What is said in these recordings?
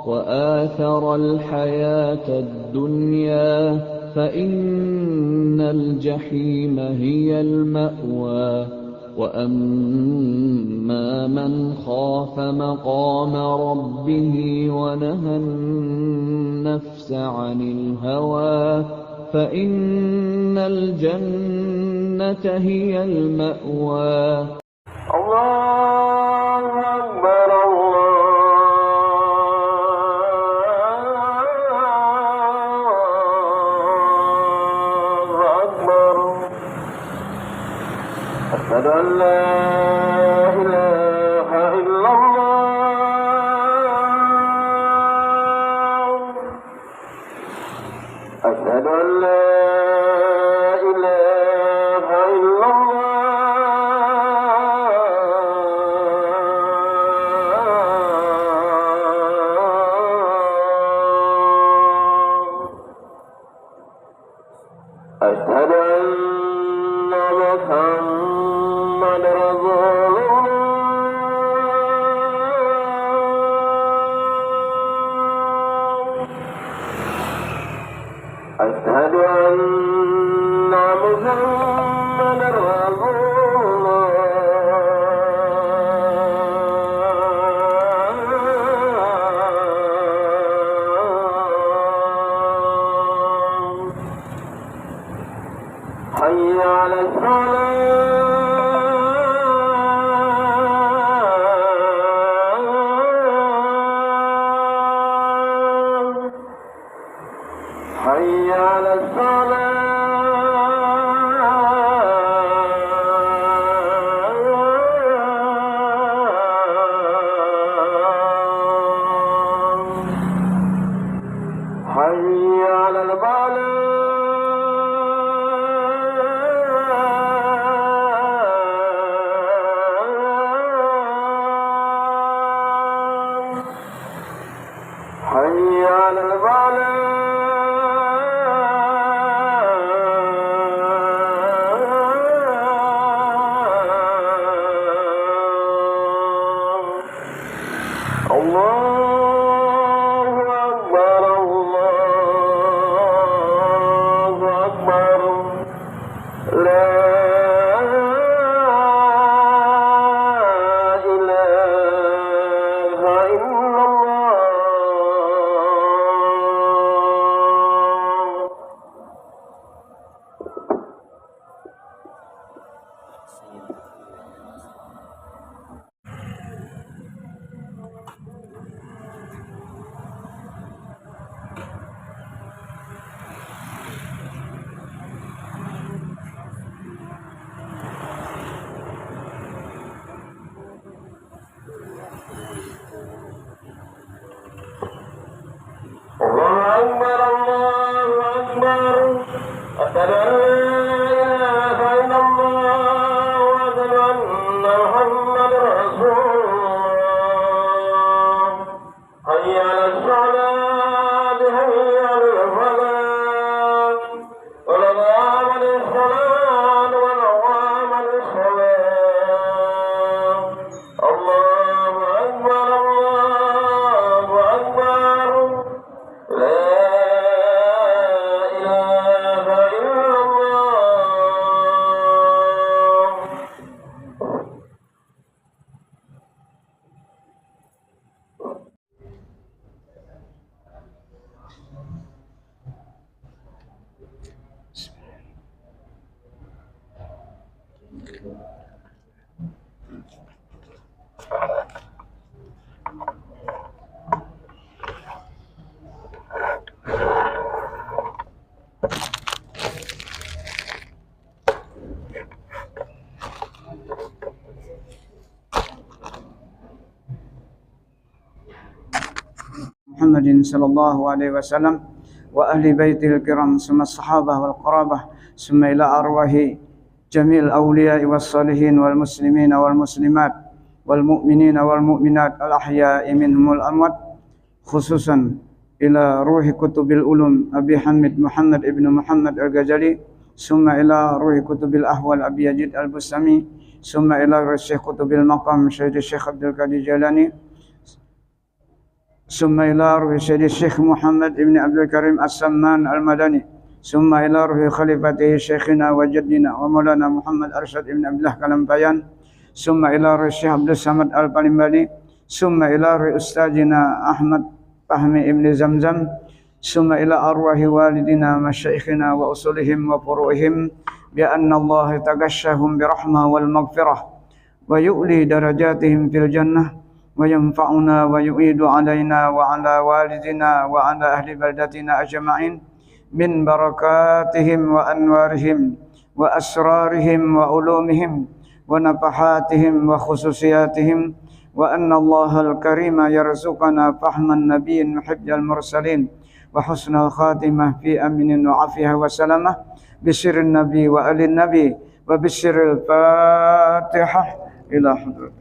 وآثر الحياة الدنيا فإن الجحيم هي المأوى وأما من خاف مقام ربه ونهى النفس عن الهوى فإن الجنة هي المأوى. الله أكبر الله أكبر أشهد أن لا إله إلا الله أشهد أن لا إله إلا الله أشهد أن محمد رسول الله أشهد أن محمد رسول الله حي على الصلاة حي على الصلاة حي على حي على الله أكبر الله أكبر لا إله إلا الله. الله أكبر الله أكبر أشهد أن لا إله إلا الله وأشهد أن محمدا رسول الله حي على الصلاة حي على الفلاح قد قامت الصلاة قد قامت الصلاة الله أكبر الله أكبر لا إله إلا الله. محمد صلى الله عليه وسلم وأهل بيته الكرام ثم الصحابة والقرابة ثم إلى أرواح جميع الأولياء والصالحين والمسلمين والمسلمات والمؤمنين والمؤمنات الأحياء منهم الأموات خصوصا إلى روح كتب العلوم أبي حمد محمد ابن محمد الغزالي ثم إلى روح كتب الأحوال أبي يزيد البستامي ثم إلى روح كتب المقام سيد الشيخ عبد القادر الجيلاني summa ila ruhi Sayyidi Syekh Muhammad ibn Abdul Karim As-Samman Al-Madani, summa ila ruhi khalifatihi Syekhina wa jaddina wa maulana Muhammad Arsyad ibn Abdullah Kalampayan, summa ila ruhi Syekh Abdul Samad Al-Palimbali, summa ila ruhi Ustazina Ahmad Fahmi ibn Zamzam, summa ila arwahi walidina masyaikhina wa usulihim wa furu'ihim bi anna Allah tagashshahum bi rahmah wal maghfirah wa yu'li darajatihim fil jannah wa yanfa'una wa yu'idu alaina wa ala walidina wa ala ahli baldatina ajma'in min barakatihim wa anwarihim wa asrarihim wa ulumihim wa nafahatihim wa khususiyatihim wa anna Allah al-karima yarzuqana fahman nabiyyin muhibbal mursalin wa husnal khatimah fi aminin wa afiyah wa salamah bisirrin nabi wa alin nabi wa bisirril fatihah ila hadratin.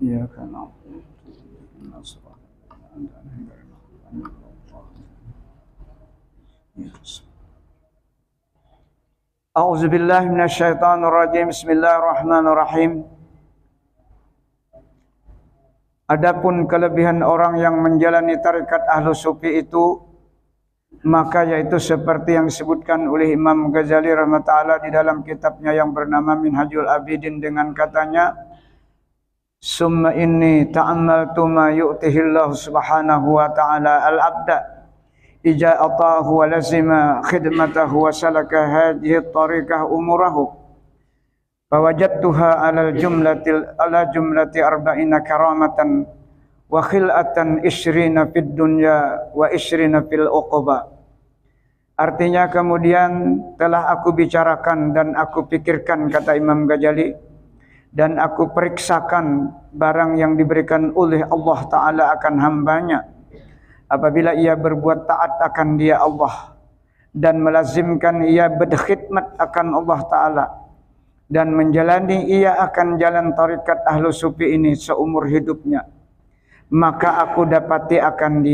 Ya kana A'udzubillahi minasyaitonirrajim. Bismillahirrahmanirrahim. Adapun kelebihan orang yang menjalani tarekat Ahlu Sufi itu, maka yaitu seperti yang disebutkan oleh Imam Ghazali rahimahullah di dalam kitabnya yang bernama Minhajul Abidin dengan katanya, summa inni ta'ammaltu ma yu'tihillahu subhanahu wa ta'ala al-abda ija atahu wa lazima khidmatahu wa salaka hadhihi tariqah umurahu fawajadtuha ala jumlati arba'ina karamatan wa khil'atan ishrina fid dunya wa ishrina fil uquba. Artinya kemudian telah aku bicarakan dan aku pikirkan, kata Imam Ghazali, dan aku periksakan barang yang diberikan oleh Allah Ta'ala akan hambanya apabila ia berbuat taat akan dia Allah dan melazimkan ia berkhidmat akan Allah Ta'ala dan menjalani ia akan jalan tarikat Ahlu Sufi ini seumur hidupnya, maka aku dapati akan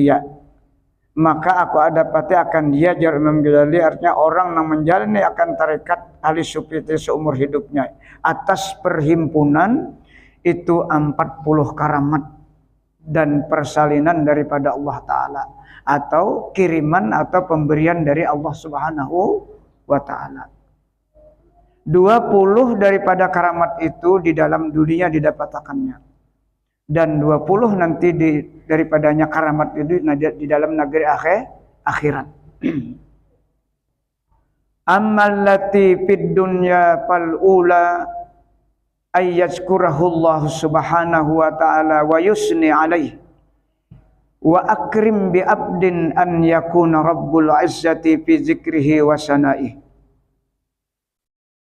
dia jar Imam Ghazali. Artinya orang yang menjalani akan tarikat Ahli Sufi itu seumur hidupnya atas perhimpunan itu 40 karamat dan persalinan daripada Allah Ta'ala atau kiriman atau pemberian dari Allah Subhanahu wa Ta'ala. 20 daripada karamat itu di dalam dunia didapatkannya, dan 20 nanti daripadanya karamat itu di dalam negeri akhirat. Ammallati fid dunya fal ula ayyazkurahullah subhanahu wa ta'ala wa yusni alaih wa akrim bi abdin an yakuna rabbul izzati fi zikrihi wa sanaih.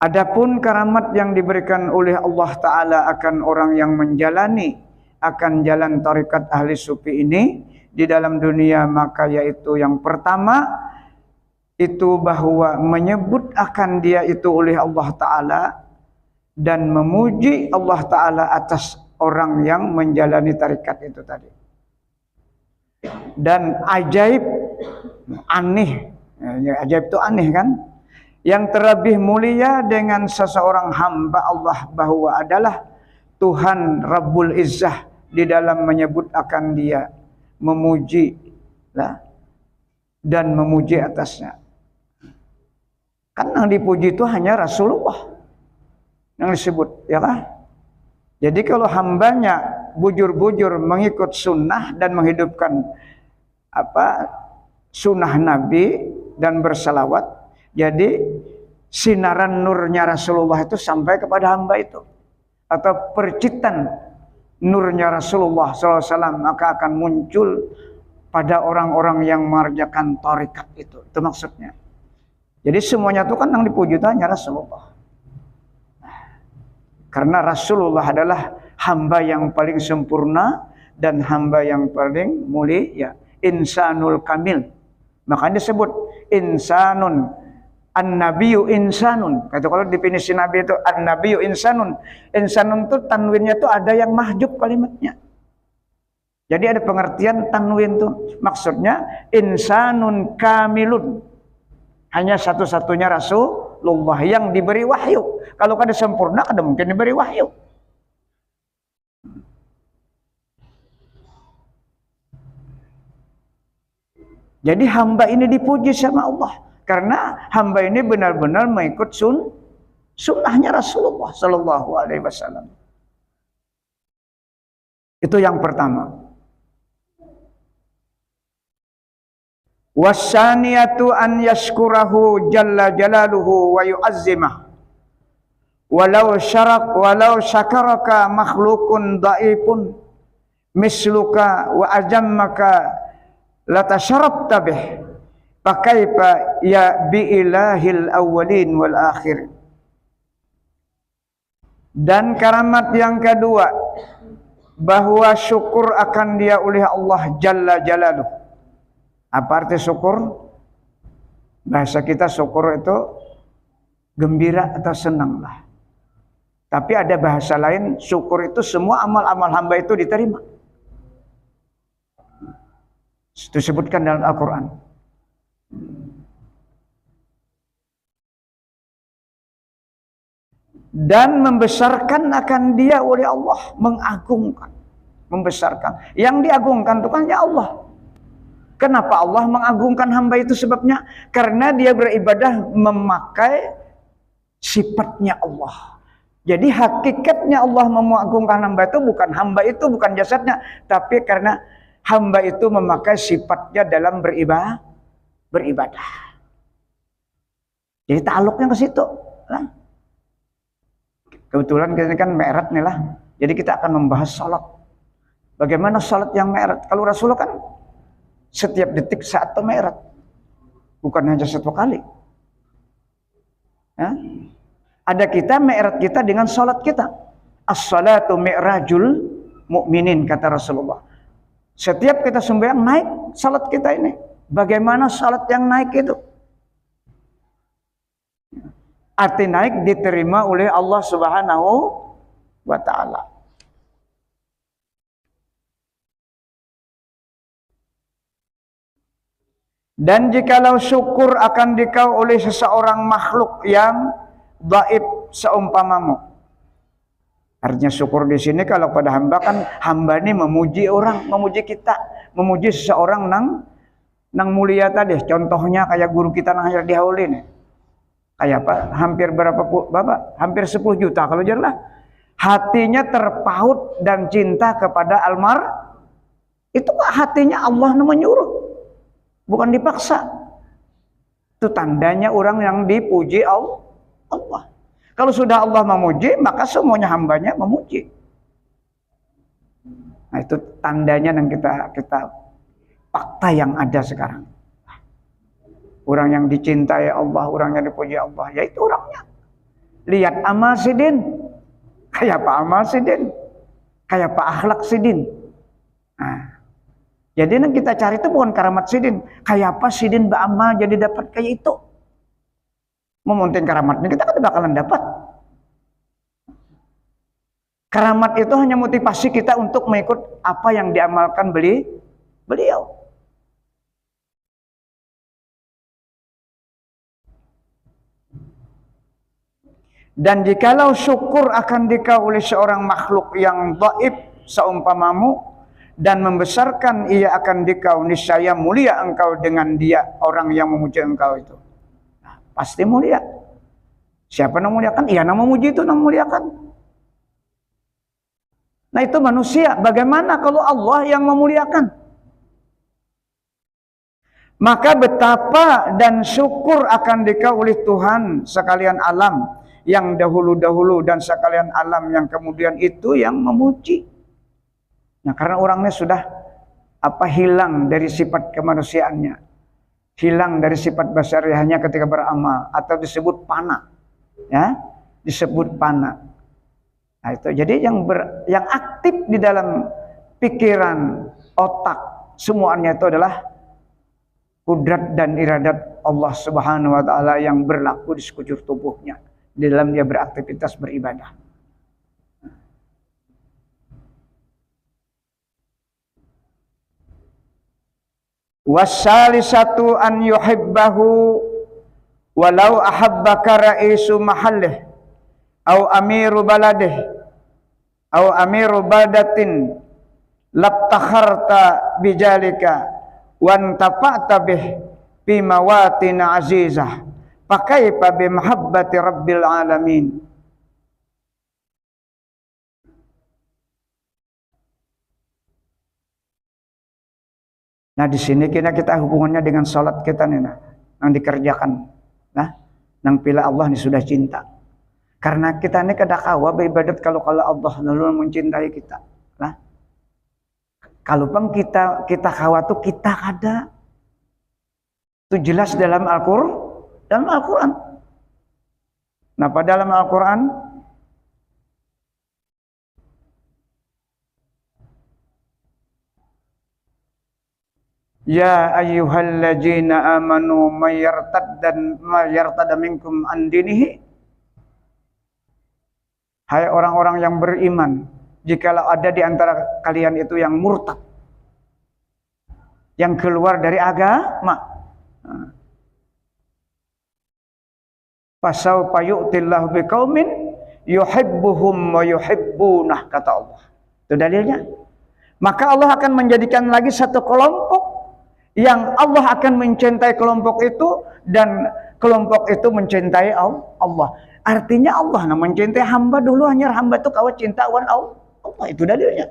Adapun karamat yang diberikan oleh Allah Ta'ala akan orang yang menjalani akan jalan tarikat Ahli Sufi ini di dalam dunia, maka yaitu yang pertama itu bahwa menyebut akan dia itu oleh Allah Ta'ala dan memuji Allah Ta'ala atas orang yang menjalani tarikat itu tadi. Dan ajaib, aneh, ajaib itu aneh kan, yang terlebih mulia dengan seseorang hamba Allah bahwa adalah Tuhan Rabbul Izzah di dalam menyebut akan dia, memuji dan memuji atasnya. Kan yang dipuji itu hanya Rasulullah yang disebut, ya kan? Jadi kalau hambanya bujur-bujur mengikut sunnah dan menghidupkan sunnah Nabi dan bersalawat, jadi sinaran nurnya Rasulullah itu sampai kepada hamba itu, atau percikan nurnya Rasulullah SAW maka akan muncul pada orang-orang yang mengerjakan tarikat itu maksudnya. Jadi semuanya itu kan yang dipuji itu hanya Rasulullah. Karena Rasulullah adalah hamba yang paling sempurna dan hamba yang paling mulia, insanul kamil. Makanya disebut insanun, an-nabiyyu insanun. Kalau definisi Nabi itu an-nabiyyu insanun. Insanun itu tanwinnya itu ada yang mahjub kalimatnya. Jadi ada pengertian tanwin itu. Maksudnya insanun kamilun. Hanya satu-satunya Rasulullah yang diberi wahyu. Kalau kada sempurna, kada mungkin diberi wahyu. Jadi hamba ini dipuji sama Allah karena hamba ini benar-benar mengikut sunnahnya Rasulullah Sallallahu Alaihi Wasallam. Itu yang pertama. Wasaniyatu an yashkurahu jalla jalaluhu wa yu'azzimah. Walau syakaraka makhlukun dhaifun misluka wa ajammaka latasharabta bih. Pakaifa ya bi ilahil awwalin wal akhir. Dan karamat yang kedua, bahwa syukur akan dia oleh Allah Jalla Jalaluh. Apa arti syukur? Bahasa kita syukur itu gembira atau senang lah. Tapi ada bahasa lain, syukur itu semua amal-amal hamba itu diterima. Itu disebutkan dalam Al-Quran. Dan membesarkan akan dia oleh Allah, mengagungkan, membesarkan. Yang diagungkan itu kan ya Allah. Kenapa Allah mengagungkan hamba itu? Sebabnya karena dia beribadah memakai sifatnya Allah. Jadi hakikatnya Allah mengagungkan hamba itu bukan jasadnya, tapi karena hamba itu memakai sifatnya dalam beribadah. Jadi ta'aluknya ke situ. Nah, kebetulan kita kan Mi'raj nih lah. Jadi kita akan membahas salat. Bagaimana salat yang Mi'raj? Kalau Rasulullah kan setiap detik saat itu Mi'raj. Bukan hanya satu kali. Ya? Ada kita Mi'raj kita dengan salat kita. As-salatu mi'rajul mu'minin, kata Rasulullah. Setiap kita sembahyang naik salat kita ini. Bagaimana salat yang naik itu? Arti naik diterima oleh Allah Subhanahu wa ta'ala. Dan jikalau syukur akan dikau oleh seseorang makhluk yang dhaif seumpamamu. Artinya syukur di sini kalau pada hamba kan hamba ini memuji orang, memuji kita, memuji seseorang nang mulia tadi. Contohnya kayak guru kita nang hajar di Hauli nih. Kayak apa? Hampir 10 juta kalau jelas. Hatinya terpaut dan cinta kepada itu hatinya Allah menyuruh. Bukan dipaksa. Itu tandanya orang yang dipuji Allah. Kalau sudah Allah memuji, maka semuanya hambanya memuji. Nah, itu tandanya yang kita fakta yang ada sekarang. Orang yang dicintai Allah, orang yang dipuji Allah, yaitu orangnya. Lihat amal sidin. Kayak apa amal sidin? Kayak apa akhlak sidin? Nah, jadi yang kita cari itu bukan karamat sidin. Kayak apa sidin beramal jadi dapat kayak itu. Memunting karamatnya kita kan bakalan dapat. Karamat itu hanya motivasi kita untuk mengikut apa yang diamalkan beliau. Dan jikalau syukur akan dikau oleh seorang makhluk yang dhaif seumpamamu, dan membesarkan ia akan dikau, niscaya mulia engkau dengan dia, orang yang memuji engkau itu. Nah, pasti mulia. Siapa yang memuliakan? Ia yang memuji itu yang memuliakan. Nah, itu manusia. Bagaimana kalau Allah yang memuliakan? Maka betapa dan syukur akan dikau oleh Tuhan sekalian alam yang dahulu-dahulu dan sekalian alam yang kemudian itu yang memuji. Nah, karena orangnya sudah hilang dari sifat kemanusiaannya, hilang dari sifat basariahnya ketika beramal, atau disebut pana, ya, disebut pana. Nah, itu jadi yang aktif di dalam pikiran, otak, semuanya itu adalah kudrat dan iradat Allah Subhanahu wa taala yang berlaku di sekujur tubuhnya di dalam dia beraktivitas beribadah. Wasalisatu an yuhibbahu walau ahabbaka ra'isu mahallih au amiru baladih au amiru baldatin labtakharta bijalika wan tafa'ta bih fi mawatin azizah fakaifa bi mahabbati rabbil alamin. Nah, di sini kita hubungannya dengan salat kita nih, nah, yang dikerjakan, nah, nang pila Allah ini sudah cinta. Karena kita ini kada kawa beribadat kalau Allah lalu mencintai kita. Nah, kalau pun kita kawa tuh kita ada. Itu jelas dalam Al-Quran. Nah, pada dalam Al-Quran ya ayyuhalladzina amanu may yartadda minkum an dinihi. Hai orang-orang yang beriman, jikalau ada di antara kalian itu yang murtad, yang keluar dari agama, fasawfa yu'tillahu biqaumin yuhibbuhum wa yuhibbunah, kata Allah. Itu dalilnya. Maka Allah akan menjadikan lagi satu kelompok yang Allah akan mencintai kelompok itu dan kelompok itu mencintai Allah. Artinya Allah mencintai hamba dulu, hanya hamba itu kawat cinta wan Allah. Itu dalilnya.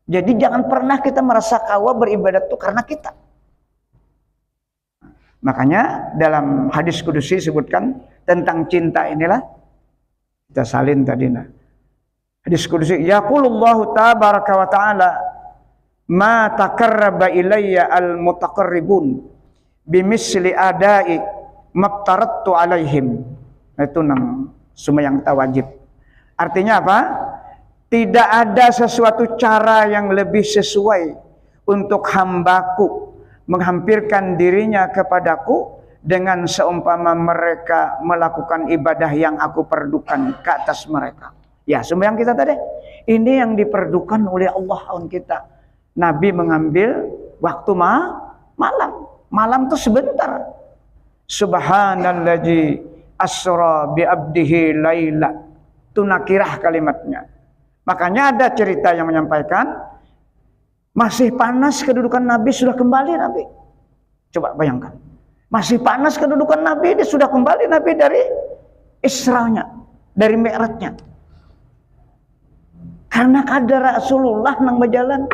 Jadi jangan pernah kita merasa kawa beribadat itu karena kita. Makanya dalam hadis kudusi disebutkan tentang cinta inilah kita salin tadi. Nah, hadis kudusi yaqulullahu tabaraka wa ta'ala ma takarraba ilayya al-mutaqarribun bimisli adai mabtarattu alaihim. Itu nang sumayang tawajib. Artinya apa? Tidak ada sesuatu cara yang lebih sesuai untuk hambaku menghampirkan dirinya kepadaku dengan seumpama mereka melakukan ibadah yang aku perdukan ke atas mereka. Ya, sembahyang kita tadi ini yang diperdukan oleh Allah on kita. Nabi mengambil waktu malam. Malam itu sebentar. Subhanalladzi asra bi abdihi laila. Itu nakirah kalimatnya. Makanya ada cerita yang menyampaikan masih panas kedudukan Nabi sudah kembali Nabi. Coba bayangkan. Masih panas kedudukan Nabi, dia sudah kembali Nabi dari Isra'nya, dari Mi'rajnya. Karena kadar Rasulullah nang berjalan,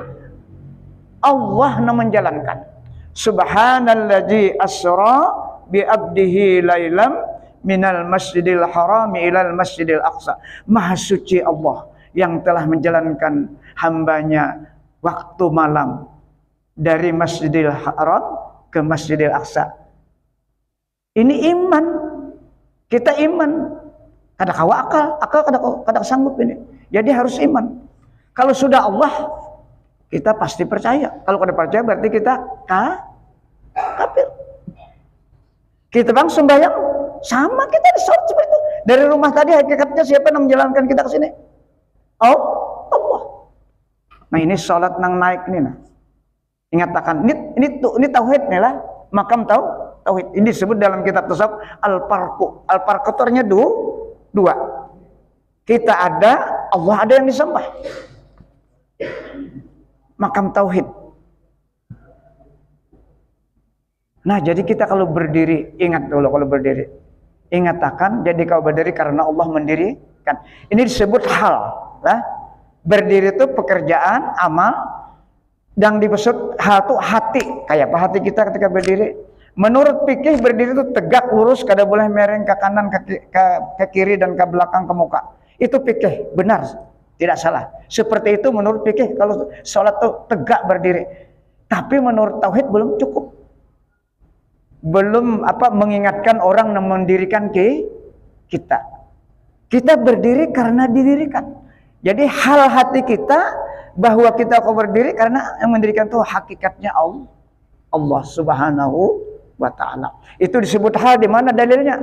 Allah nang menjalankan. Subhanalladzi asra bi abdihi lailam minal masjidil harami ilal masjidil aqsa. Maha suci Allah yang telah menjalankan hambanya waktu malam dari Masjidil Haram ke Masjidil Aqsa. Ini iman. Kita iman. Kada kawa akal kada sanggup ini. Jadi harus iman. Kalau sudah Allah, kita pasti percaya. Kalau kada percaya berarti kita kafir. Kita bang sembahyang sama kita di sholat seperti itu. Dari rumah tadi hakikatnya siapa yang menjalankan kita ke sini? Allah. Nah, ini sholat nang naik nih nah. Ingatkan ini tauhid nih lah. Makam tauhid. Ini disebut dalam kitab tasawuf al-farqu. Al-farqu itu dua. Kita ada, Allah ada yang disembah. Makam tauhid. Nah, jadi kita kalau berdiri, ingat dulu kalau berdiri. Ingatakan, jadi kau berdiri karena Allah mendirikan. Ini disebut hal. Lah, berdiri itu pekerjaan, amal, yang dimaksud hal itu hati. Kayak apa hati kita ketika berdiri? Menurut fikih berdiri itu tegak lurus, kada boleh mereng ke kanan, ke kiri dan ke belakang, ke muka. Itu fikih, benar, tidak salah. Seperti itu menurut fikih kalau sholat itu tegak berdiri. Tapi menurut tauhid belum cukup. Belum mengingatkan orang yang mendirikan kita. Kita berdiri karena didirikan. Jadi hal hati kita bahwa kita kau berdiri karena yang mendirikan itu hakikatnya Allah Subhanahu wa ta'ala. Itu disebut hal di mana dalilnya?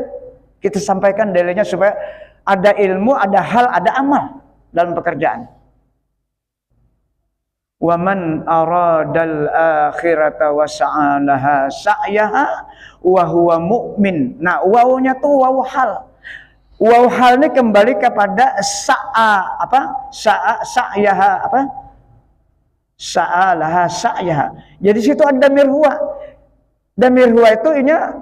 Kita sampaikan dalilnya supaya ada ilmu, ada hal, ada amal dalam pekerjaan. Wa man aradal akhirata wa sa'alaha sa'yaha wa huwa mu'min. Nah, wawunya tuh wawu hal. Wawu hal ini kembali kepada sa'yaha sa'alaha sa'yaha. Jadi situ ada damir huwa. Damir huwa itu inya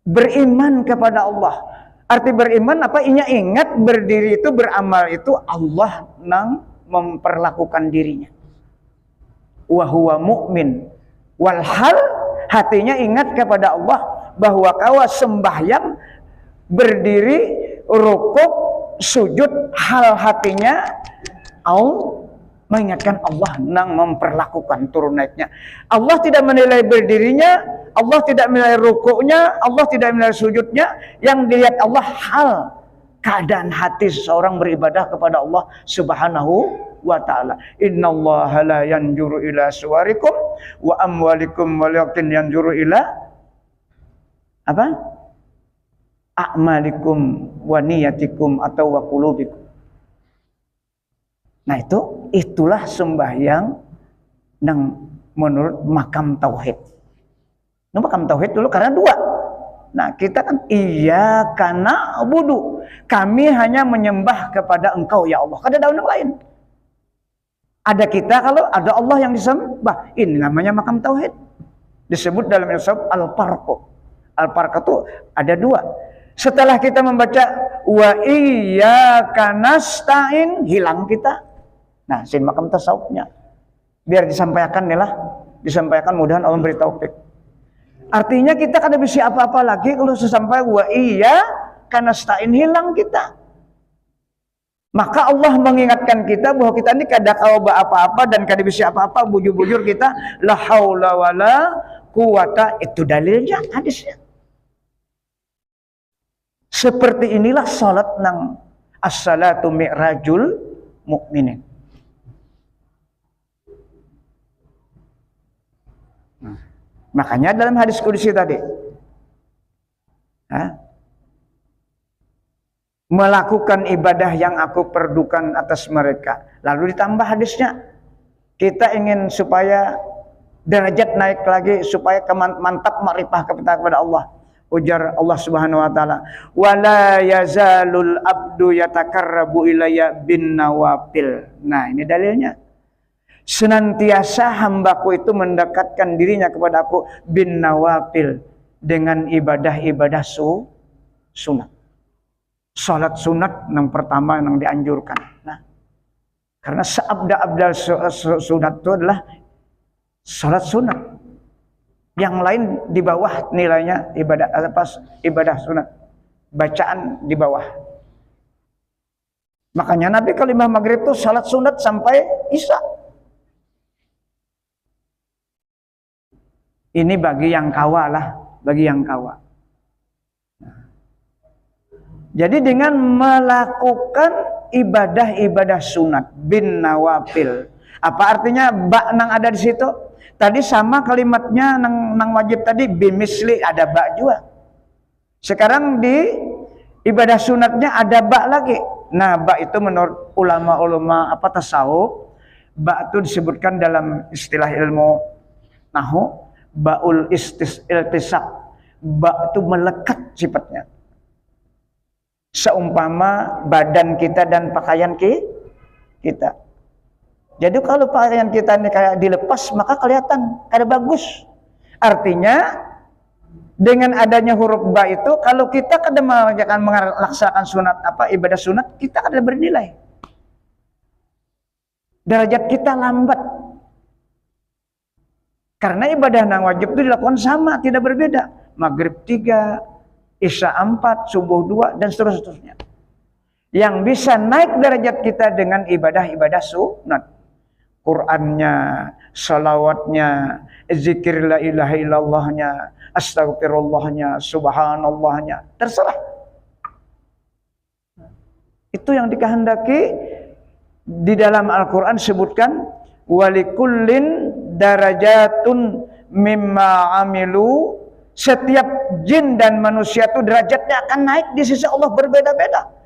beriman kepada Allah. Arti beriman apa? Inya ingat berdiri itu, beramal itu Allah nang memperlakukan dirinya. Wa huwa mu'min. Walhal hatinya ingat kepada Allah bahwa kawa sembahyang, berdiri, rukuk, sujud, hal hatinya mengingatkan Allah nang memperlakukan turun naiknya. Allah tidak menilai berdirinya, Allah tidak menilai rukuknya, Allah tidak menilai sujudnya. Yang dilihat Allah hal keadaan hati seseorang beribadah kepada Allah Subhanahu wa ta'ala. Innallaha la yanjuru ila suwarikum wa amwalikum walakin yanjuru ila a'malikum wa niyatikum atau wa qulubikum. Nah, itulah sembahyang yang menurut makam tauhid. Nah, makam tauhid dulu karena dua. Nah, kita kan iyyaka na'budu. Kami hanya menyembah kepada Engkau ya Allah. Kada ada orang lain. Ada kita kalau ada Allah yang disembah. Ini namanya makam tauhid. Disebut dalam ilmu al-farq. Al-farq itu ada dua. Setelah kita membaca wa iyyaka nasta'in, hilang kita. Nah, sin makam tasawufnya. Biar disampaikan nih lah. Disampaikan, mudahan Allah beri taufik. Artinya kita kada bisa apa-apa lagi kalau sesampai wa iyyaka nasta'in, hilang kita. Maka Allah mengingatkan kita bahwa kita ini kada kawa apa-apa dan kada bisa apa-apa, bujur-bujur kita la haula wala quwata, itu dalilnya hadisnya. Seperti inilah salat nang as-salatu mi'rajul mukminin. Makanya dalam hadis qudsi tadi, melakukan ibadah yang aku perdukan atas mereka. Lalu ditambah hadisnya, kita ingin supaya derajat naik lagi, supaya mantap makrifah kepada Allah. Ujar Allah Subhanahu wa taala, wala yazalul abdu yatakarrabu ilayya bin nawafil. Nah, ini dalilnya. Senantiasa hambaku itu mendekatkan dirinya kepada aku bin nawafil, dengan ibadah-ibadah sunat. Salat sunat yang pertama yang dianjurkan. Nah, karena seabda-abdal sunat itu adalah salat sunat. Yang lain di bawah nilainya ibadah sunat. Bacaan di bawah. Makanya Nabi kalau imam maghrib itu salat sunat sampai isya. Ini bagi yang kawa lah, bagi yang kawa. Jadi dengan melakukan ibadah-ibadah sunat bin nawafil. Apa artinya ba nang ada di situ? Tadi sama kalimatnya nang wajib tadi bimisli, ada ba juga. Sekarang di ibadah sunatnya ada ba lagi. Nah, ba itu menurut ulama-ulama tasawuf, ba itu disebutkan dalam istilah ilmu nahwu baul iltisaq. Ba itu melekat sifatnya. Seumpama badan kita dan pakaian kita. Jadi kalau pakaian kita ini kayak dilepas, maka kelihatan kada bagus. Artinya dengan adanya huruf ba itu, kalau kita kada melaksanakan sunat ibadah sunat, kita kada bernilai. Derajat kita lambat. Karena ibadah nang wajib itu dilakukan sama, tidak berbeda. Maghrib 3, Isya 4, subuh 2, dan seterusnya. Yang bisa naik derajat kita dengan ibadah-ibadah sunat. Qur'annya, salawatnya, zikir la ilaha illallahnya, astagfirullahnya, subhanallahnya, terserah. Itu yang dikehendaki di dalam Al-Quran sebutkan walikullin darajatun mimma amilu. Setiap jin dan manusia itu derajatnya akan naik di sisi Allah berbeda-beda.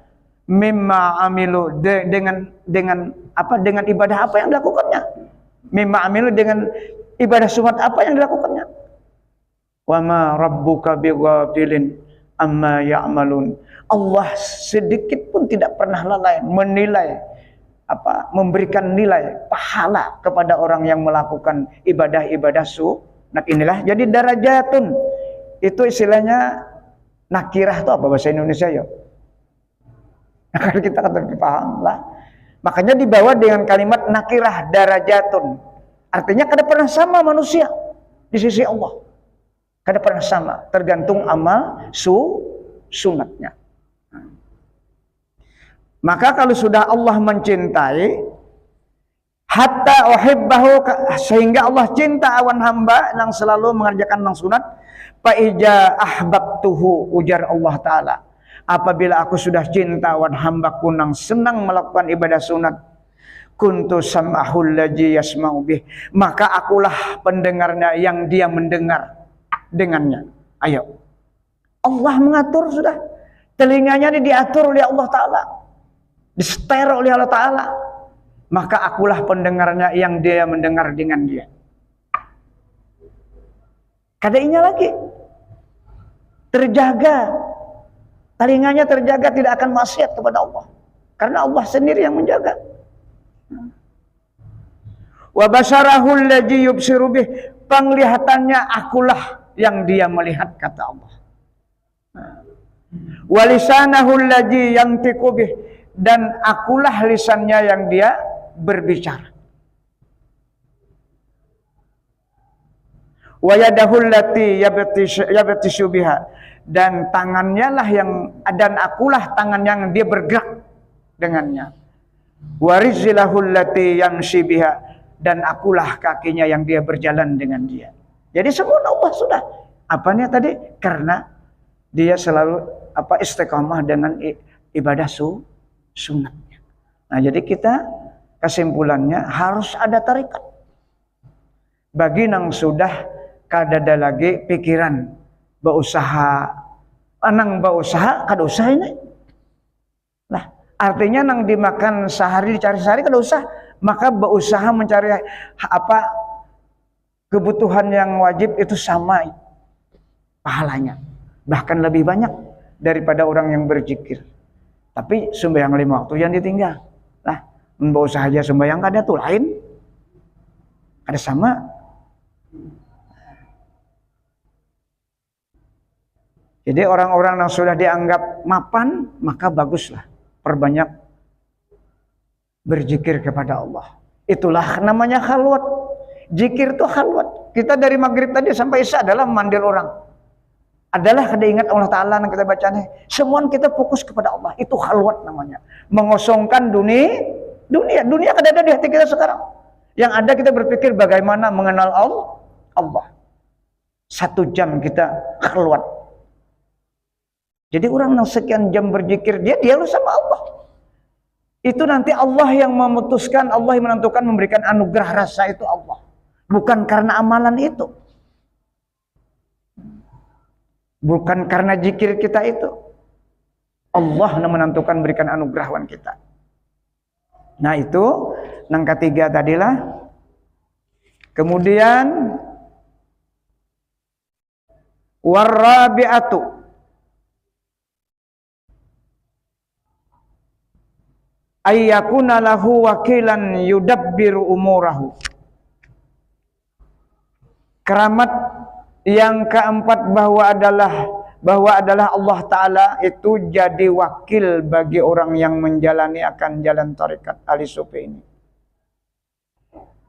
Mimma amilu, dengan ibadah apa yang dilakukannya. mimma amilu dengan ibadah sunat apa yang dilakukannya. Wa ma rabbuka bighafilin amma ya'malun. Allah sedikit pun tidak pernah lalai menilai memberikan nilai pahala kepada orang yang melakukan ibadah-ibadah sunat. Inilah jadi darajatun. Itu istilahnya nakirah itu apa bahasa Indonesia ya? Kalau kita kata paham lah. Makanya dibawa dengan kalimat nakirah darajatun. Artinya kada pernah sama manusia di sisi Allah. Kada pernah sama, tergantung amal sunatnya. Maka kalau sudah Allah mencintai, hatta uhibbahu, sehingga Allah cinta awan hamba yang selalu mengerjakan nang sunat, fa ija ahbabtuhu, ujar Allah Ta'ala, apabila aku sudah cinta awan hambaku nang senang melakukan ibadah sunat, kuntu sam'ahul ladzi yasma'u bih, maka akulah pendengarnya yang dia mendengar dengannya. Ayo, Allah mengatur sudah, telinganya ini diatur oleh Allah Ta'ala, diseter oleh Allah Ta'ala, maka akulah pendengarnya yang dia mendengar dengan dia. Kadainya lagi terjaga, telinganya terjaga, tidak akan maksiat kepada Allah, karena Allah sendiri yang menjaga. Wa basarahu allazi yubsiru bih, penglihatannya akulah yang dia melihat, kata Allah. Wa lisanahu allazi yantiqu bih, dan akulah lisannya yang dia berbicara. Wa yadahu allati yabtishu biha, dan tangannya lah yang, dan akulah tangan yang dia bergerak dengannya. Wa rijlahu allati yamshi biha, dan akulah kakinya yang dia berjalan dengan dia. Jadi semua Allah sudah. Apanya tadi? Karena dia selalu istiqamah dengan ibadah sunatnya. Nah, jadi kita kesimpulannya harus ada tarikat. Bagi nang sudah kadada lagi pikiran berusaha, anang berusaha kada usah ini. Lah, artinya nang dimakan sehari dicari sehari kada usah, maka berusaha mencari kebutuhan yang wajib itu sama pahalanya, bahkan lebih banyak daripada orang yang berzikir. Tapi sembahyang 5 waktu yang ditinggal. Lah, membawa saja sembahyang kada tuh lain. Ada sama. Jadi orang-orang yang sudah dianggap mapan, maka baguslah perbanyak berzikir kepada Allah. Itulah namanya khalwat. Zikir itu khalwat. Kita dari maghrib tadi sampai isya adalah mandil orang. Adalah kada ingat Allah Ta'ala yang kita bacanya. Semua kita fokus kepada Allah. Itu khalwat namanya. Mengosongkan dunia kada ada di hati kita sekarang. Yang ada kita berpikir bagaimana mengenal Allah. 1 jam kita khalwat. Jadi orang yang sekian jam berzikir, dia dialog sama Allah. Itu nanti Allah yang memutuskan, Allah yang menentukan, memberikan anugerah rasa itu Allah. Bukan karena amalan itu. Bukan karena zikir kita itu. Allah yang menentukan, berikan anugerahwan kita. Nah itu, yang ketiga tadilah. Kemudian, warrabi'atu, ayyakuna lahu wakilan yudabbiru umurahu. Keramat yang keempat bahwa adalah Allah Ta'ala itu jadi wakil bagi orang yang menjalani akan jalan tarekat ahli sufi ini.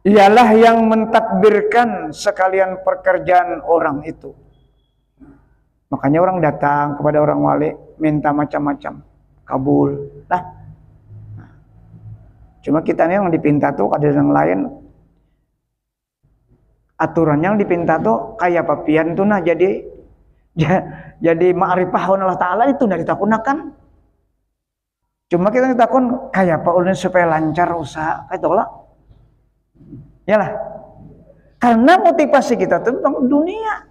Ialah yang mentadbirkan sekalian pekerjaan orang itu. Makanya orang datang kepada orang wali minta macam-macam, kabul. Nah, cuma kita ini yang dipinta tuh ada yang lain. Aturan yang dipinta tuh kayak papian tuh nah jadi ma'rifah Allah Ta'ala itu dari takunakan. Cuma kita takun kayak apa ulun supaya lancar usaha kayak itu lah. Yalah. Karena motivasi kita tuh tentang dunia.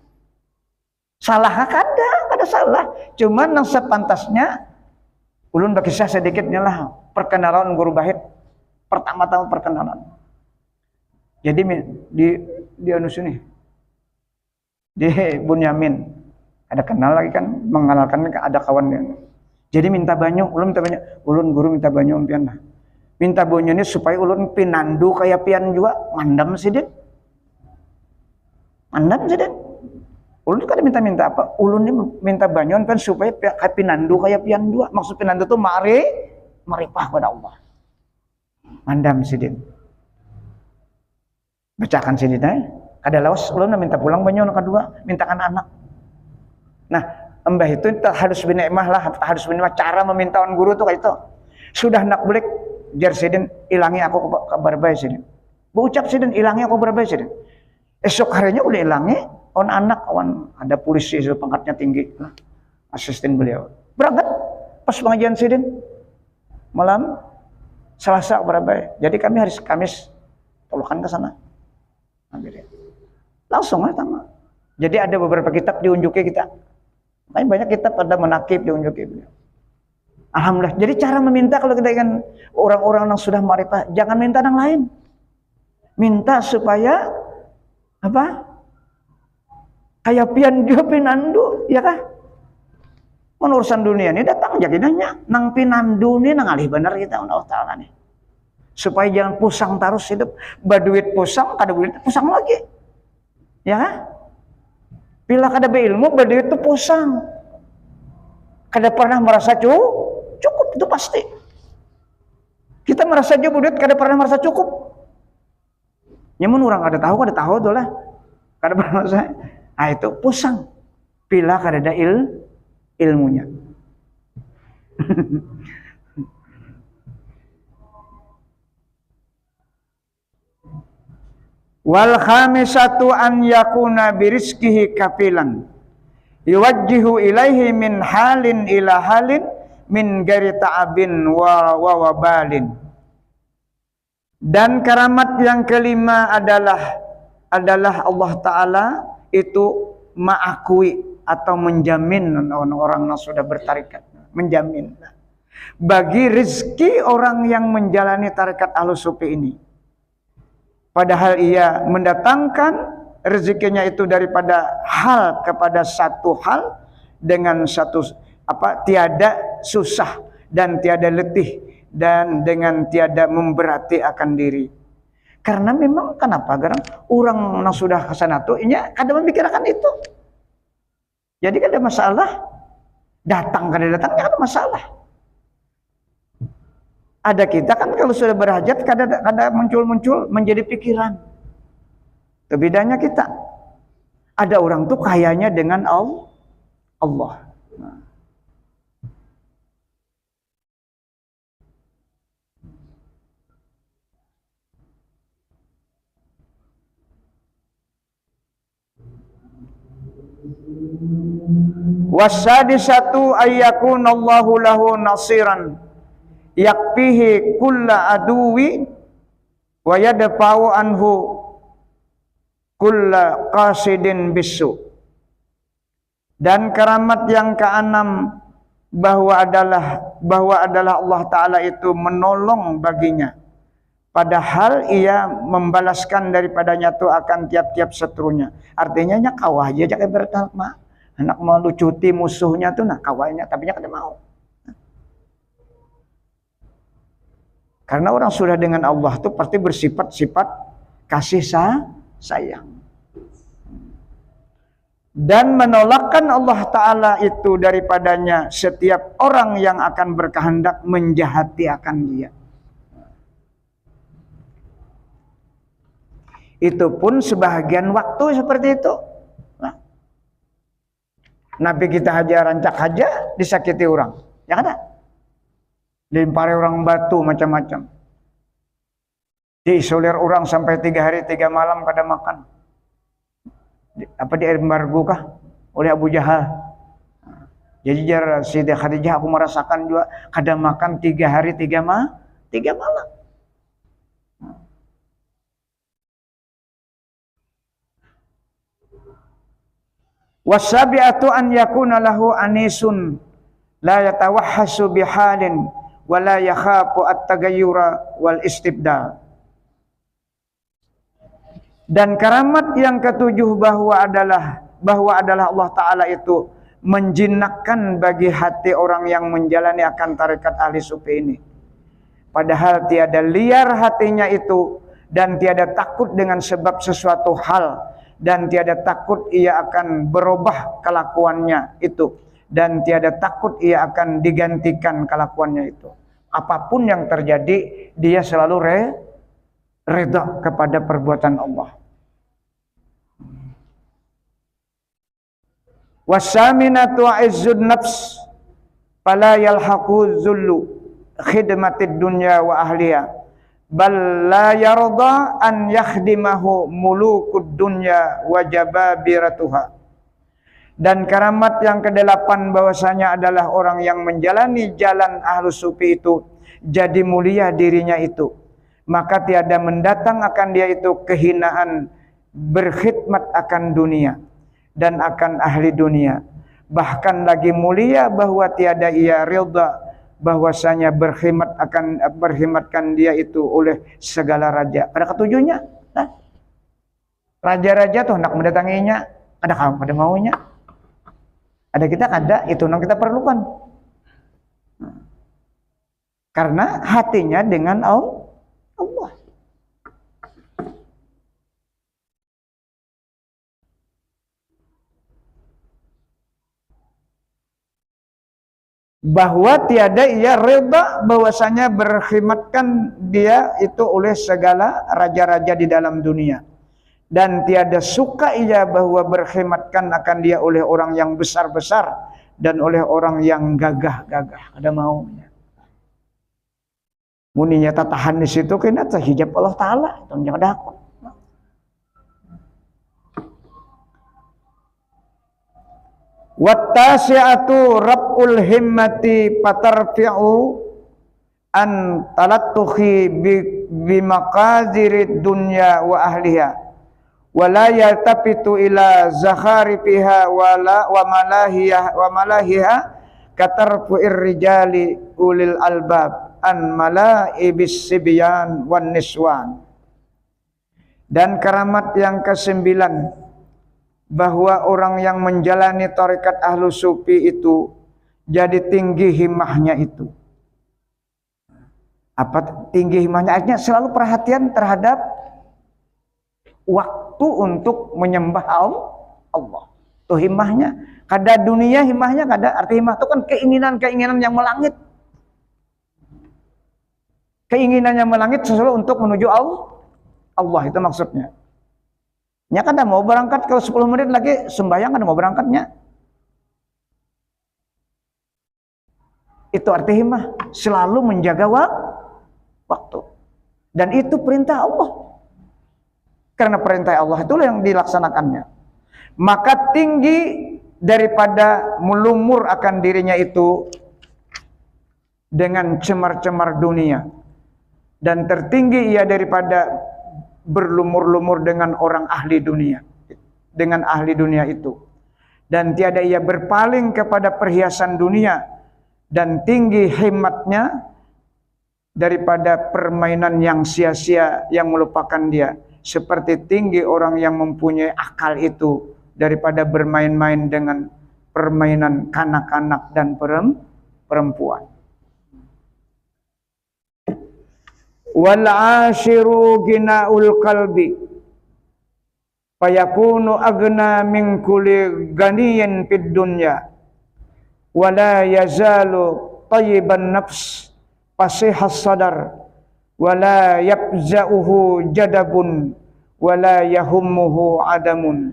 Salah kada salah. Cuma nang sepantasnya ulun bakisah sedikitnya lah perkenalan guru bahit. Pertama-tama perkenalan. Jadi di anu sini di Bunyamin ada kenal lagi kan, mengenalkan ada kawan dia. Jadi minta banyu, ulun minta banyu, ulun guru minta banyu umpian lah. Minta banyu ini supaya ulun pinandu kayak pian juga, mandam sidin. Mandam sidin. Ulun kan minta apa? Ulun ini minta banyu umpian supaya pinandu kayak pian juga. Maksud pinandu tuh maripah pada Allah. Mandam sidin. Bacakan sidin aja. Kada lawas ulun minta pulang banyu kedua, mintakan anak. Nah, mbah itu harus binikmah lah, harus binikmah cara meminta guru tuh kayak itu. Sudah nak bulik jar sidin ilangi aku kabar baik sidin. Berucap sidin ilangi aku kabar baik sidin. Esok harinya udah ilangi on anak kawan ada polisi itu pangkatnya tinggi. Nah, asisten beliau. Berangkat pas pengajian sidin malam Selasa kabar baik. Jadi kami hari Kamis tolokan ke sana. Langsung lah sama. Jadi ada beberapa kitab diunjuki kita. Banyak kitab ada menakib diunjuki beliau. Alhamdulillah. Jadi cara meminta kalau kita ingin orang-orang yang sudah marifah, jangan minta yang lain. Minta supaya apa? Kayak pian juga pinandu, ya kah? Urusan dunia ini datang jadi nanya, nang pinandu ini nang alih benar kita Allah Taala nih. Supaya jangan pusang terus hidup. Baduit pusang, kada duit pusang lagi. Ya kah? Bila kada berilmu, baduit itu pusang. Kada pernah merasa cukup itu pasti. Kita merasa cukup duit, kada pernah merasa cukup. Nyamun orang kada tahu tuh lah. Kada pernah merasa. Ah itu pusang. Bila kada ada ilmunya. Wal khamisatu an yakuna birizkihi kafilan yuwajjihu ilaihi min halin ila halin min ghairi ta'abin wa wabalin. Dan karamat yang kelima adalah Allah Ta'ala itu mengakui atau menjamin orang-orang yang sudah bertarikat, menjamin bagi rezeki orang yang menjalani tarikat Ahlus Sufi ini. Padahal ia mendatangkan rezekinya itu daripada hal kepada satu hal dengan satu tiada susah dan tiada letih dan dengan tiada memberati akan diri. Karena memang kenapa? Karena orang yang sudah ke sana tuh ini ada memikirkan itu. Jadi kada masalah datang kada ada masalah. Ada kita kan kalau sudah berhajat kada muncul menjadi pikiran. Bedanya kita. Ada orang tuh kayanya dengan Allah. Nah. Wasadisatu ayyakunallahu lahu nasiran yakfihi kulla aduwi wa yadfa'u anhu kulla qasidin bisu. Dan keramat yang keenam bahwa adalah Allah Ta'ala itu menolong baginya padahal ia membalaskan daripadanya itu akan tiap-tiap seterunya. Artinya nya kawah aja kayak bertakma anak mau lucuti musuhnya tuh nah kawahnya tapi nya kada mau. Karena orang sudah dengan Allah itu pasti bersifat-sifat kasih sayang. Dan menolakkan Allah Ta'ala itu daripadanya setiap orang yang akan berkehendak menjahati akan dia. Itu pun sebahagian waktu seperti itu. Nah, Nabi kita haja rancak haja disakiti orang. Ya kan? Dilempari orang batu macam-macam. Diisolir orang sampai 3 hari 3 malam kada makan. Di embargo kah oleh Abu Jahal. Jadi jar Siti Khadijah aku merasakan juga kada makan 3 hari 3 malam. Wasabi'atu an yakuna lahu anisun la yatawahhasu bihalin wala yakhafu at-tagayyura wal istibdal. Dan karamat yang ketujuh bahwa adalah Allah Ta'ala itu menjinakkan bagi hati orang yang menjalani akan tarekat ahli sufi ini. Padahal tiada liar hatinya itu, dan tiada takut dengan sebab sesuatu hal, dan tiada takut ia akan berubah kelakuannya itu, dan tiada takut ia akan digantikan kelakuannya itu. Apapun yang terjadi, dia selalu redha kepada perbuatan Allah. Wasaminatu izzun nafs fala yalhaqu zullu khidmatid dunya wa ahliha bal la yarda an yakhdimahu mulukud dunya wa jababiratuha. Dan karamat yang kedelapan bahwasanya adalah orang yang menjalani jalan ahlus sufi itu jadi mulia dirinya itu, maka tiada mendatang akan dia itu kehinaan berkhidmat akan dunia dan akan ahli dunia. Bahkan lagi mulia bahwa tiada ia ridha bahwasanya berkhidmatkan dia itu oleh segala raja. Ada ketujuhnya. Nah, raja-raja tuh hendak mendatanginya, ada kamu pada maunya. Ada kita ada, itu yang kita perlukan. Karena hatinya dengan Allah. Bahwa tiada ia redha bahwasanya berkhidmatkan dia itu oleh segala raja-raja di dalam dunia, dan tiada suka ia bahwa berkhidmatkan akan dia oleh orang yang besar-besar dan oleh orang yang gagah-gagah. Ada maunya. Muninya tatahan di situ kena hijab Allah Ta'ala, itu jangan dakon. Wattasi'atu rab'ul himmati patarfi'u an talattuhi bi maqadirid dunya wa ahliha wala yaltafitu ila zakharifiha wa malahiha katarfu'ir rijali ulil albab an malaibis sibyan wan niswan. Dan karamat yang ke-9 bahwa orang yang menjalani tarekat ahlu sufi itu jadi tinggi himmahnya itu. Apa tinggi himmahnya? Artinya selalu perhatian terhadap waktu untuk menyembah Allah. Itu himmahnya. Kada dunia himmahnya, kada arti himmah itu kan keinginan-keinginan yang melangit. Keinginan yang melangit selalu untuk menuju Allah, itu maksudnya. Ya kan mau berangkat kalau 10 menit lagi sembahyang kan mau berangkatnya. Itu arti himmah, selalu menjaga waktu. Dan itu perintah Allah. Karena perintah Allah itulah yang dilaksanakannya. Maka tinggi daripada melumur akan dirinya itu dengan cemar-cemar dunia. Dan tertinggi ia daripada berlumur-lumur dengan orang ahli dunia, dengan ahli dunia itu, dan tiada ia berpaling kepada perhiasan dunia, dan tinggi himmatnya daripada permainan yang sia-sia yang melupakan dia, seperti tinggi orang yang mempunyai akal itu daripada bermain-main dengan permainan kanak-kanak dan perempuan. Wal ashiru gina'ul qalbi fayakunu agna min kulli ganiyin fid dunya wala yazalu tayyiban nafs fasihas sadar wala yabza'uhu jadabun wala yahummuhu adamun.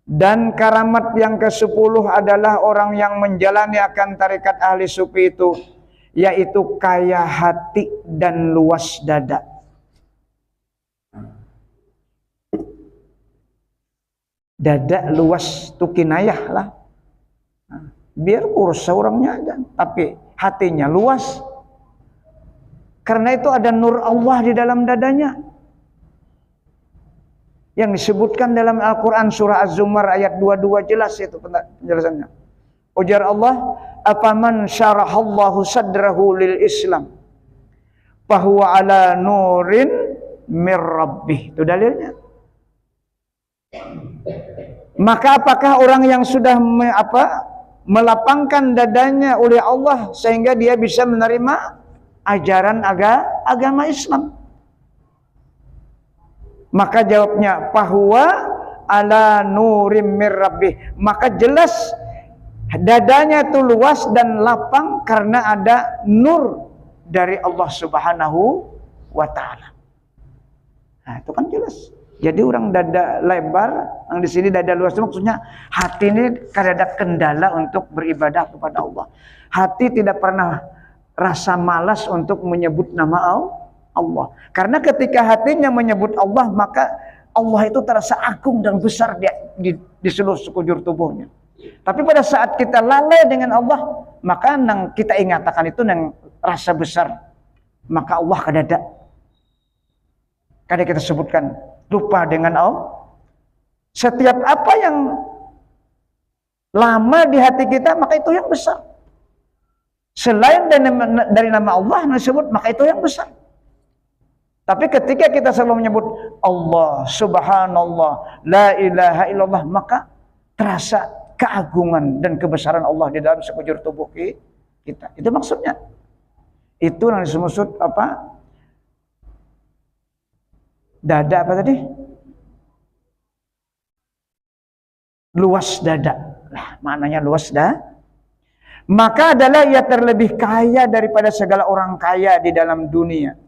Dan karamat yang ke-10 adalah orang yang menjalani akan tarekat ahli sufi itu, yaitu kaya hati dan luas dada. Dada luas itu kinayah lah. Biar urus orangnya aja, tapi hatinya luas. Karena itu ada nur Allah di dalam dadanya. Yang disebutkan dalam Al-Quran surah Az-Zumar ayat 22 jelas itu penjelasannya. Ujar Allah, afaman syarahallahu sadrahu lil Islam fahuwa ala nurin mir rabbih. Itu dalilnya. Maka apakah orang yang sudah melapangkan dadanya oleh Allah sehingga dia bisa menerima ajaran agama Islam? Maka jawabnya fahuwa ala nurim mir rabbih. Maka jelas dadanya itu luas dan lapang karena ada nur dari Allah Subhanahu wa taala. Nah, itu kan jelas. Jadi orang dada lebar, yang di sini dada luas itu maksudnya hati ini kada ada kendala untuk beribadah kepada Allah. Hati tidak pernah rasa malas untuk menyebut nama Allah. Karena ketika hatinya menyebut Allah, maka Allah itu terasa agung dan besar di seluruh sekujur tubuhnya. Tapi pada saat kita lalai dengan Allah, maka nang kita ingatakan itu nang rasa besar, maka Allah kada kita sebutkan, lupa dengan Allah. Setiap apa yang lama di hati kita, maka itu yang besar. Selain dari nama Allah yang disebut, maka itu yang besar. Tapi ketika kita selalu menyebut Allah, Subhanallah, La ilaha illallah, maka terasa keagungan dan kebesaran Allah di dalam sekujur tubuh kita. Itu maksudnya. Itu yang disebut apa? Dada apa tadi? Luas dada. Nah, maknanya luas dada. Maka adalah ia terlebih kaya daripada segala orang kaya di dalam dunia.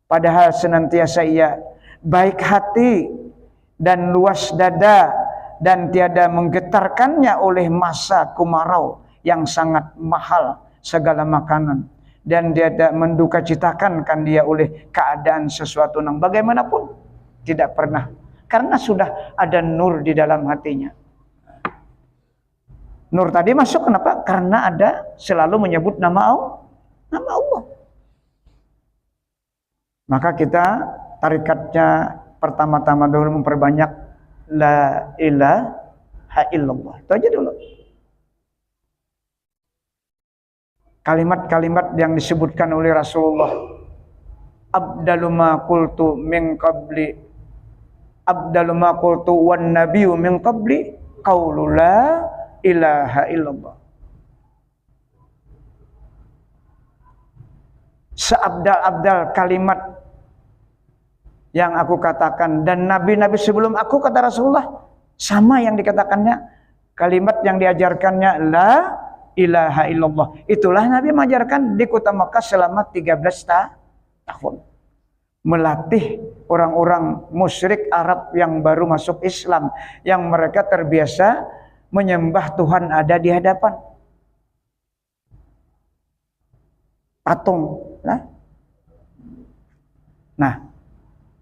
Padahal senantiasa ia baik hati dan luas dada, dan tiada menggetarkannya oleh masa kemarau yang sangat mahal segala makanan, dan tiada mendukacitakan dia oleh keadaan sesuatu yang bagaimanapun, tidak pernah, karena sudah ada nur di dalam hatinya. Nur tadi masuk kenapa? Karena ada selalu menyebut nama Allah. Maka kita tarikatnya pertama-tama dulu memperbanyak La ilaha illallah. Itu aja dulu. Kalimat-kalimat yang disebutkan oleh Rasulullah. Abdalu ma qultu min qabli. Abdalu ma qultu wan nabiyyu min qabli qaulu la ilaha illallah. Seabdal-abdal kalimat yang aku katakan dan nabi-nabi sebelum aku, kata Rasulullah, sama yang dikatakannya, kalimat yang diajarkannya la ilaha illallah. Itulah Nabi mengajarkan di kota Makkah selama 13 tahun. Melatih orang-orang musyrik Arab yang baru masuk Islam, yang mereka terbiasa menyembah Tuhan ada di hadapan patung. Nah,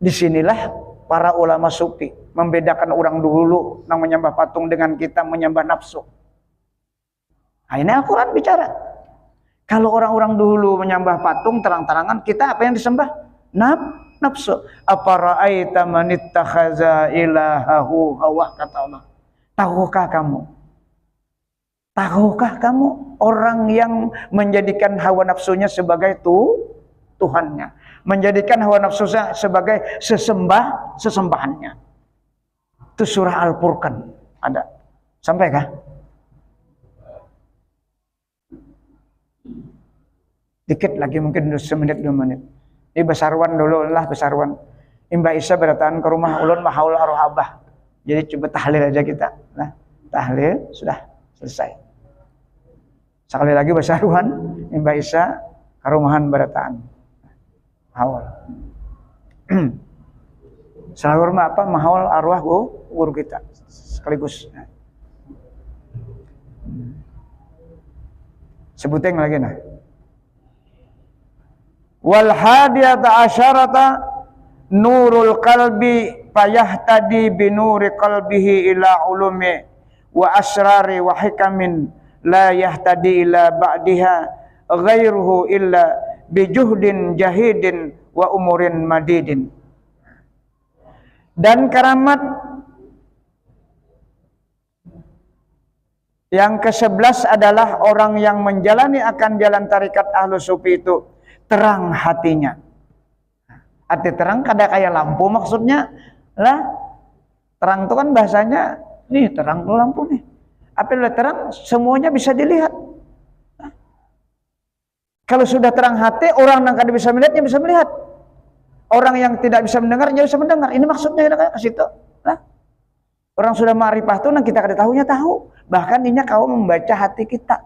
disinilah para ulama sufi membedakan orang dulu yang menyembah patung dengan kita menyembah nafsu. Nah, ini Al-Quran bicara. Kalau orang-orang dulu menyembah patung terang-terangan, kita apa yang disembah? Nafsu. Afara'aita man ittakhaza ilahahu hawah, kata Allah. Tahukah kamu orang yang menjadikan hawa nafsunya sebagai Tuhannya, menjadikan hawa nafsunya sebagai sesembahannya. Itu surah Al-Furqan ada. Sampai kah? Dikit lagi, mungkin 1 menit 2 menit. Ini besarwan dulu lah, besarwan. Mbak Isa berdatangan ke rumah ulun mahaul arwah abah. Jadi coba tahlil aja kita. Nah, tahlil sudah selesai. Sekali lagi besarwan, Mbak Isa ke rumahan berdatangan. Mahaul. Selalu rumah apa? Mahaul arwah guru kita sekaligus. Sebutin lagi nah. Wal hadiyata asyarata nurul qalbi fayahtadi binuri qalbihi ila ulumi wa asrari wa hikamin la yahtadi ila ba'diha ghairuhu illa bijuhdin jahidin wa umurin madidin. Dan karamat yang ke-11 adalah orang yang menjalani akan jalan tarikat ahlu sufi itu terang hatinya. Arti terang kada kayak lampu maksudnya lah. Terang itu kan bahasanya nih terang tuh lampu nih. Apabila terang semuanya bisa dilihat. Kalau sudah terang hati, orang yang kada bisa melihatnya bisa melihat. Orang yang tidak bisa mendengarnya bisa mendengar. Ini maksudnya ke situ. Nah, orang sudah ma'rifah itu kita kada tahunya tahu. Bahkan ini kau membaca hati kita.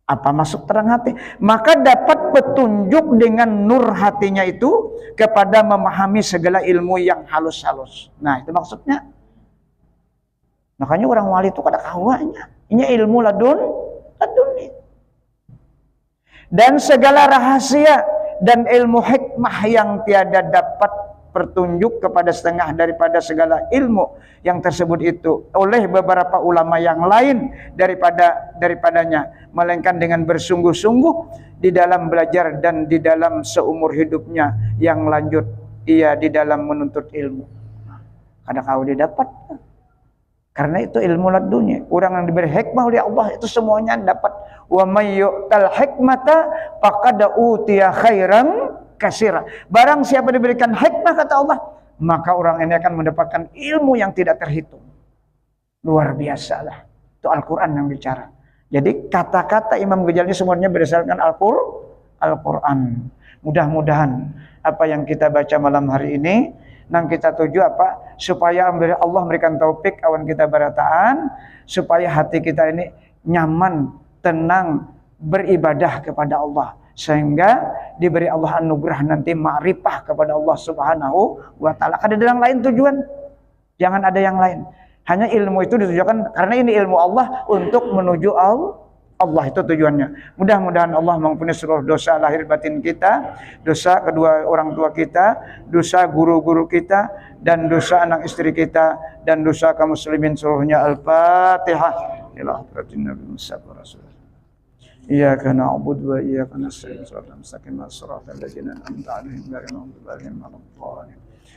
Apa masuk terang hati? Maka dapat petunjuk dengan nur hatinya itu kepada memahami segala ilmu yang halus-halus. Nah, itu maksudnya. Makanya orang wali itu kada kawannya. Ini ilmu laduni. Dan segala rahasia dan ilmu hikmah yang tiada dapat petunjuk kepada setengah daripada segala ilmu yang tersebut itu oleh beberapa ulama yang lain daripadanya, melainkan dengan bersungguh-sungguh di dalam belajar dan di dalam seumur hidupnya yang lanjut ia di dalam menuntut ilmu. Kada kau didapat. Karena itu ilmu laduni. Orang yang diberi hikmah oleh Allah itu semuanya dapat. Wa may yu'tal hikmata faqad utiya khairan katsira. Barang siapa diberikan hikmah kata Allah, maka orang ini akan mendapatkan ilmu yang tidak terhitung. Luar biasa lah. Itu Al-Qur'an yang bicara. Jadi kata-kata Imam Ghazali semuanya berdasarkan Al-Qur'an. Mudah-mudahan apa yang kita baca malam hari ini nang kita tuju apa? Supaya Allah memberikan taufik awan kita barataan, supaya hati kita ini nyaman, tenang, beribadah kepada Allah. Sehingga diberi Allah anugerah nanti ma'rifah kepada Allah Subhanahu wa ta'ala. Ada yang lain tujuan? Jangan ada yang lain. Hanya ilmu itu ditujukan karena ini ilmu Allah untuk menuju Allah itu tujuannya. Mudah-mudahan Allah mengampuni seluruh dosa lahir batin kita, dosa kedua orang tua kita, dosa guru-guru kita, dan dosa anak istri kita, dan dosa kaum muslimin seluruhnya. Al-Fatihah. Ila hadratin Nabi Muhammad Rasulullah. Iyyaka na'budu wa iyyaka nasta'in. Shiratal mustaqim, shiratal ladzina an'amta 'alaihim ghairil maghdubi 'alaihim waladdallin.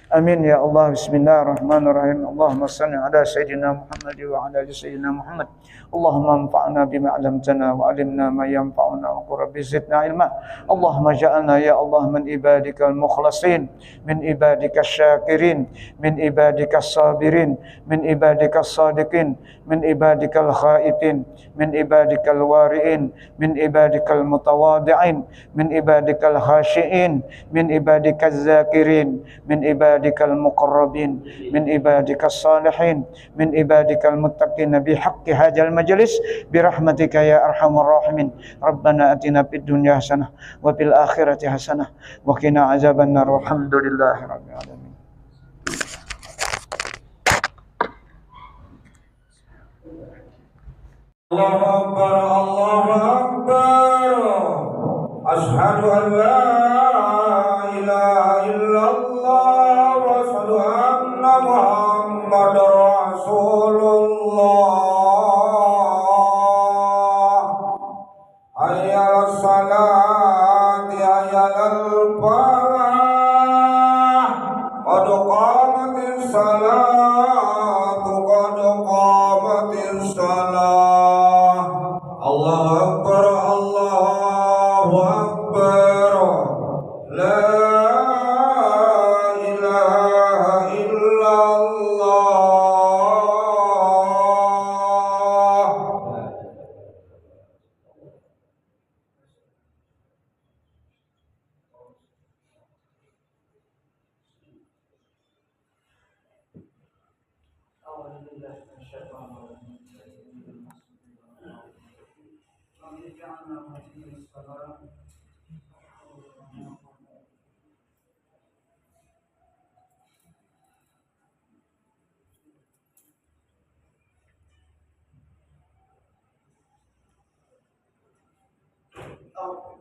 Amin ya Allah. Bismillahirrahmanirrahim. Allahumma shalli ala sayyidina Muhammad wa ala ali sayyidina Muhammad. Allahumma anfa'na bima 'allamtana wa 'allimna ma yanfa'una wa qur rabbi zidna ilma. Allahumma ja'alna ya Allah min ibadikal mukhlasin, min ibadikasy syakirin, min ibadikas sabirin, min ibadikas sadiqin, min ibadikal khaifin, min ibadikal wari'in, min ibadikal mutawadhi'in, min ibadikal khashi'in, min ibadikaz zakirin, min ibadikal muqarrabin, min ibadikas salihin, min ibadikal muttaqin bihaqqi hadzal majlis birahmatika ya arhamar rahimin. Rabbana atina fid dunya hasanah wa fil akhirati hasanah wa qina azabannar. Walhamdulillahi rabbil alamin. Allahu Akbar, Allahu Akbar. Asyhadu an la ilaha illallah wa asyhadu anna Muhammadar Rasulullah. Hayya 'alas salati, hayya 'alal falah. Qad qamatis salatu, qad qamatis salah. Allahu Akbar, Allahu Akbar. La ilaha illallah. Oh.